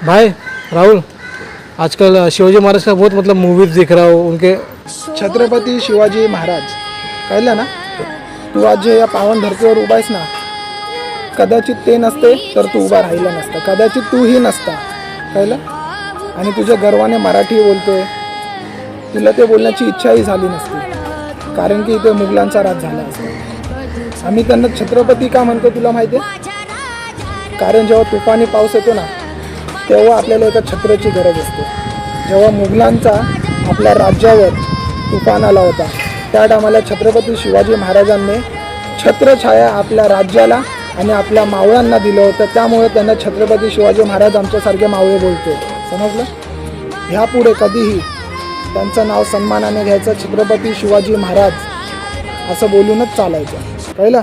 भाई राहुल, आजकल शिवाजी महाराज का बहुत मतलब मूवीज दिख रहा हो उनके। छत्रपती शिवाजी महाराज कळलं ना। तू आज जे या पावन धरतीवर उभा आहेस ना, कदाचित ते नसते तर तू उभा राहिला नसता, कदाचित तूही नसता, कळलं। आणि तुझ्या गर्वाने मराठी बोलतोय, तुला ते बोलण्याची इच्छाही झाली नसती, कारण की इथे मुघलांचा राज झाला असता। आम्ही त्यांना छत्रपती का म्हणतो तुला माहिती आहे? कारण जेव्हा तुफानी पाऊस येतो ना, तेव्हा आपल्याला एका छत्राची गरज असते। जेव्हा मुघलांचा आपल्या राज्यावर तुफान आला होता, त्या टायमाला छत्रपती शिवाजी महाराजांनी छत्रछाया आपल्या राज्याला आणि आपल्या मावळ्यांना दिलं होतं। त्यामुळे त्यांना छत्रपती शिवाजी महाराज आमच्यासारखे मावळे बोलतो, समजलं। ह्यापुढे कधीही त्यांचं नाव सन्मानाने घ्यायचं, छत्रपती शिवाजी महाराज असं बोलूनच चालायचं, कळलं।